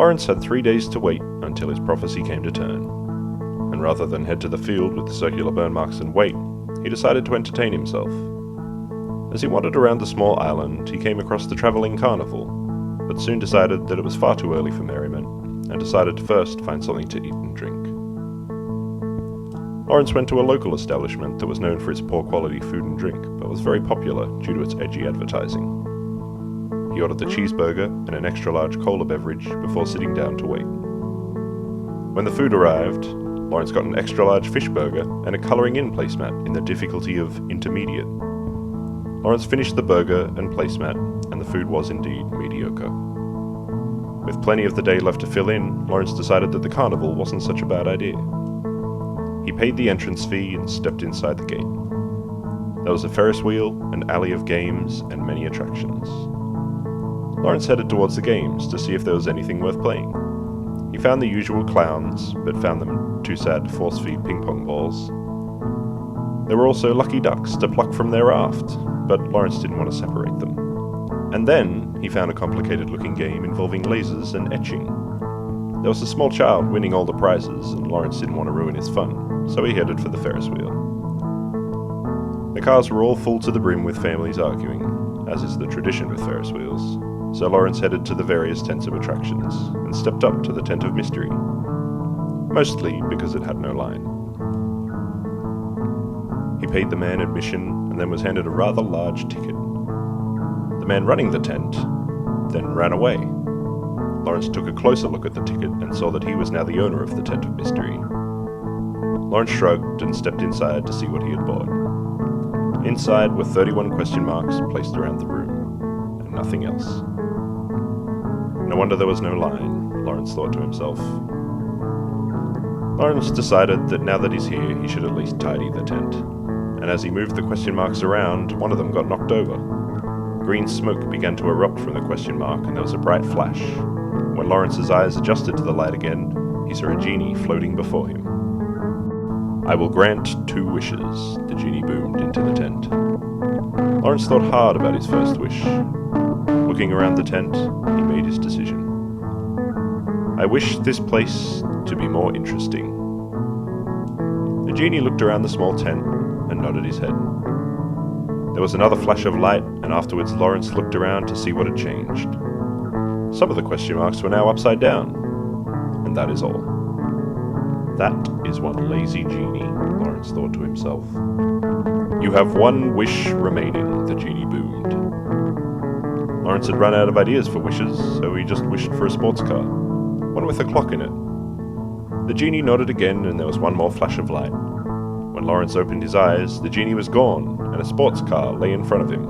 Lawrence had 3 days to wait until his prophecy came to turn, and rather than head to the field with the circular burn marks and wait, he decided to entertain himself. As he wandered around the small island, he came across the travelling carnival, but soon decided that it was far too early for merriment, and decided to first find something to eat and drink. Lawrence went to a local establishment that was known for its poor quality food and drink, but was very popular due to its edgy advertising. He ordered the cheeseburger and an extra large cola beverage before sitting down to wait. When the food arrived, Lawrence got an extra large fish burger and a colouring in placemat in the difficulty of intermediate. Lawrence finished the burger and placemat, and the food was indeed mediocre. With plenty of the day left to fill in, Lawrence decided that the carnival wasn't such a bad idea. He paid the entrance fee and stepped inside the gate. There was a Ferris wheel, an alley of games, and many attractions. Lawrence headed towards the games to see if there was anything worth playing. He found the usual clowns, but found them too sad to force-feed ping-pong balls. There were also lucky ducks to pluck from their raft, but Lawrence didn't want to separate them. And then he found a complicated-looking game involving lasers and etching. There was a small child winning all the prizes, and Lawrence didn't want to ruin his fun, so he headed for the Ferris wheel. The cars were all full to the brim with families arguing, as is the tradition with Ferris wheels, so Lawrence headed to the various tents of attractions, and stepped up to the tent of mystery, mostly because it had no line. He paid the man admission, and then was handed a rather large ticket. The man running the tent then ran away. Lawrence took a closer look at the ticket and saw that he was now the owner of the tent of mystery. Lawrence shrugged and stepped inside to see what he had bought. Inside were 31 question marks placed around the room, and nothing else. No wonder there was no line, Lawrence thought to himself. Lawrence decided that now that he's here, he should at least tidy the tent, and as he moved the question marks around, one of them got knocked over. Green smoke began to erupt from the question mark, and there was a bright flash. When Lawrence's eyes adjusted to the light again, he saw a genie floating before him. "I will grant 2 wishes," the genie boomed into the tent. Lawrence thought hard about his first wish. Looking around the tent, he made his decision. "I wish this place to be more interesting." The genie looked around the small tent and nodded his head. There was another flash of light, and afterwards Lawrence looked around to see what had changed. Some of the question marks were now upside down, and that is all. "That is one lazy genie," Lawrence thought to himself. "You have 1 wish remaining," the genie boomed. Lawrence had run out of ideas for wishes, so he just wished for a sports car, one with a clock in it. The genie nodded again, and there was one more flash of light. When Lawrence opened his eyes, the genie was gone, and a sports car lay in front of him.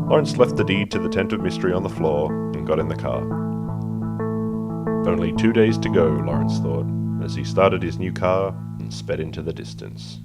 Lawrence left the deed to the tent of mystery on the floor and got in the car. Only 2 days to go, Lawrence thought, as he started his new car and sped into the distance.